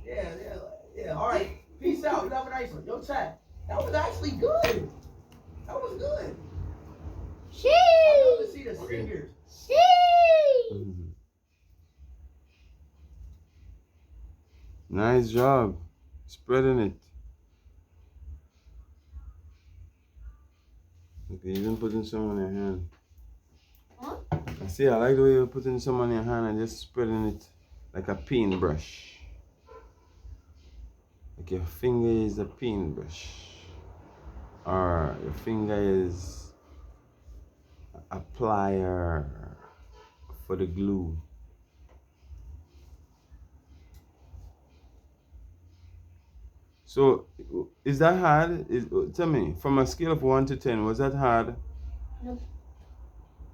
Yeah. All right. Peace out. You have a nice one. Yo, chat. That was actually good. That was good. Sheesh. I love to see the singers. Sheesh. Nice job. Spreading it. Okay, you didn't put in some on your hand. Huh? I see, I like the way you're putting some on your hand and just spreading it like a paintbrush. Like your finger is a paintbrush. Or your finger is a plier for the glue. So, is that hard? Tell me, from a scale of 1 to 10, was that hard? Nope.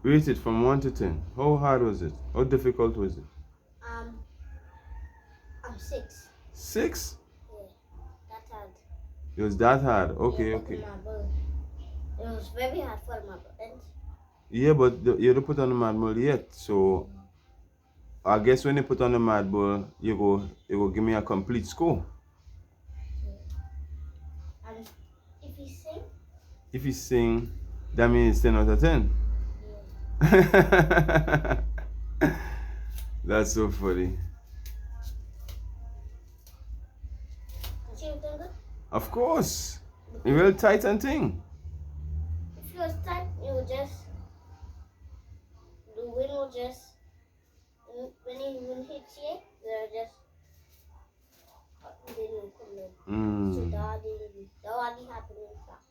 Rate it from 1 to 10. How hard was it? How difficult was it? I'm 6. 6? Yeah, that's hard. It was that hard. Okay, Yeah, okay. It was very hard for my buttons. Yeah, but you don't put on the mad bull yet. So, I guess when you put on the mad bull, you go give me a complete score. And if you sing? If you sing, that means 10 out of 10. Yeah. That's so funny. See what I'm doing? Of course. You will tight and thing. If you was tight, you would just, the wind will just, when it will hit you, they'll just, they will come in. So that didn't happen in fact.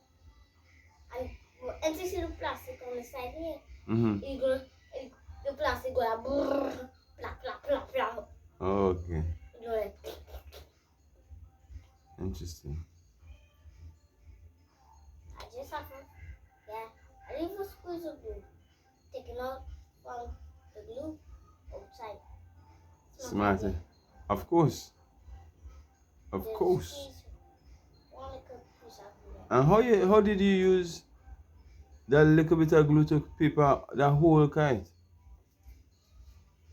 And once you see the plastic on the side here, the plastic go like, plop, plop, plop, plop. Okay. You know, like, Interesting. I just have to, I leave a squeeze of glue, taking out from the glue outside. Smarter. Of course. Of Then course. squeeze one little piece of glue. And how did you use that little bit of glue to paper that whole kite?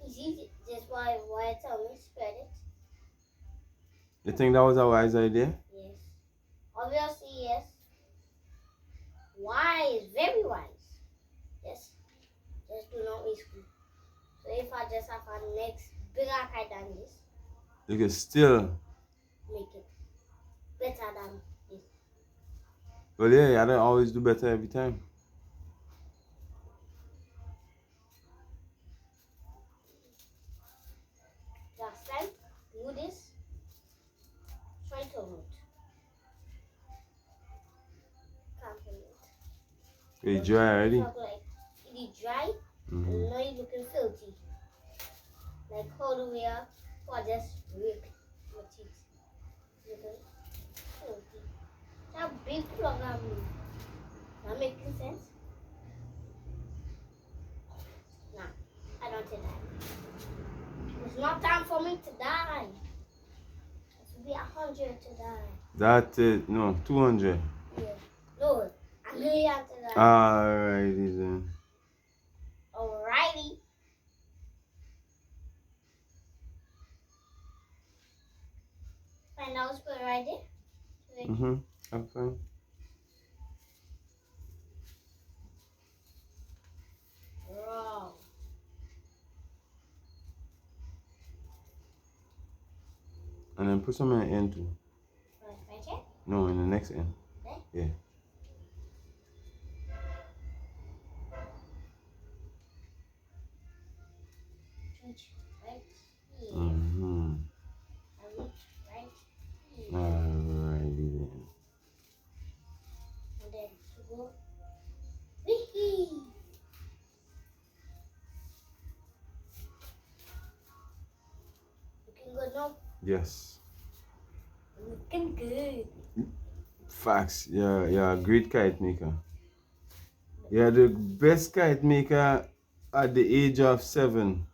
It's easy. That's why I tell me spread it. You think that was a wise idea? Yes. Obviously, yes. Wise, very wise. Yes. Just do not waste glue. So if I just have a next bigger kite than this, You can still. make it better than this. Well, yeah, I don't always do better every time. Last time, do this. Try to root. Can't feel it. You dry already? Like, it is dry, and now it's looking filthy. Like how do we are, or just rip your teeth. Looking filthy. That big plug on me. That making sense? Nah, I don't think that. It's not time for me to die. It should be 100 to die. That no, 200. Yeah. No, a million to die. Alrighty then. Alrighty. Find out what's good right there. I'm fine. Wrong. And then put some in the end too. Right here? No, in the next end. There? Yeah. Reach right here. Mm-hmm. I reach right here. Alrighty then. And then to go. Wee-hee. Looking good now? Yes. Looking good. Facts. You're a great kite maker. You're the best kite maker at the age of 7.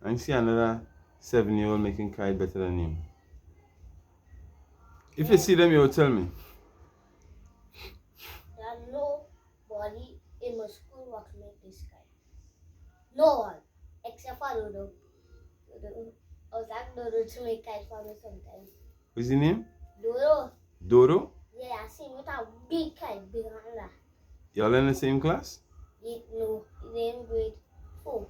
And you see another 7-year-old making kite better than you. If you see them, you'll tell me. There's nobody in my school who can make this kite. No one. Except for the was like Dodo to make kite for me sometimes. What's your name? Dodo. Dodo? Yeah, I seen with a big kite, big on that. Y'all in the same class? No, he's in grade 4.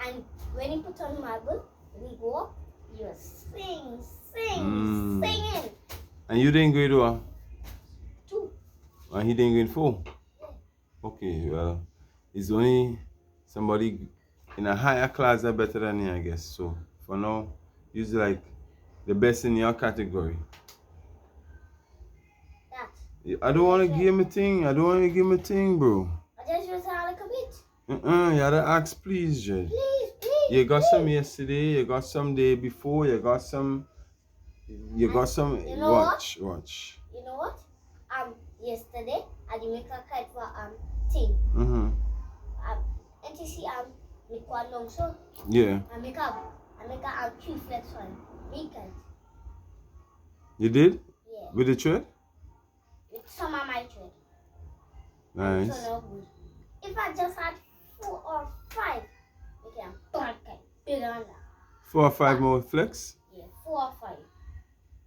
And when he put on marble, when he go up, he was singing. And you didn't grade what? 2. And he didn't grade 4? Okay, well, it's only somebody in a higher class that better than you, I guess. So, for now, you're like the best in your category. That. I don't want to give him a thing. I don't want to give him a thing, bro. I just use a little bit. You gotta ask, please, Jed. Please. You got some yesterday, you got some day before, you got some. You got some. You know watch. You know what? Yesterday I did make a kite for team. NTC make one long so. Yeah. I make a 3 flex one. Make kite. You did? Yeah. With the thread? With some of my thread. Nice. So good. If I just had 4 or 5, make a bad kite. Bigger than that. 4 or 5 more flex? Yeah, 4 or 5.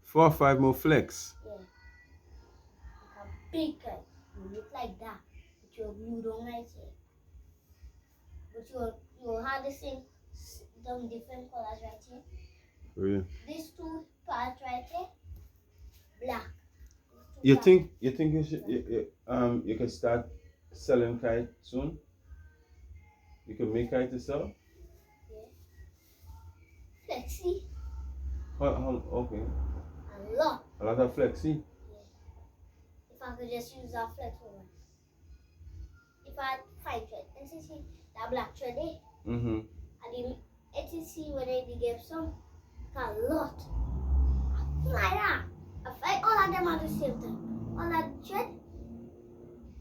4 or 5 more flex? Yeah. Like a big kite. You look like that. But you're glued on right here. But you have the same, some different colors right here. Oh, yeah. These 2 parts right here, black. You think you should you can start selling kite soon? You can make kite to sell? Yeah. Flexi. Okay. A lot. A lot of flexi? Yeah. If I could just use that flex one. If I had fine thread, and see that black thread there. And the see when they give some, a lot. Like that. I find all of them at the same time. All that thread,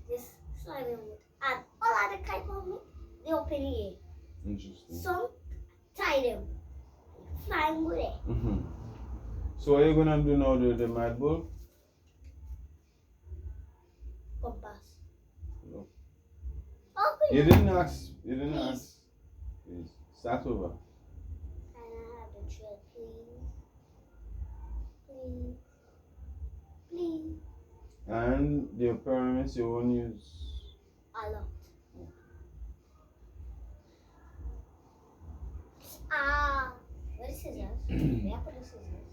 just slide them with. And all of the kite on me, they open here. Interesting. Some tie them. Flying with it. So what are you gonna do now, the mad bull? Compass. No. Okay. You didn't ask. Please. Please. Start over. Can I have the thread, please? And the pyramids you won't use? A lot. Where the scissors? Where I put the scissors?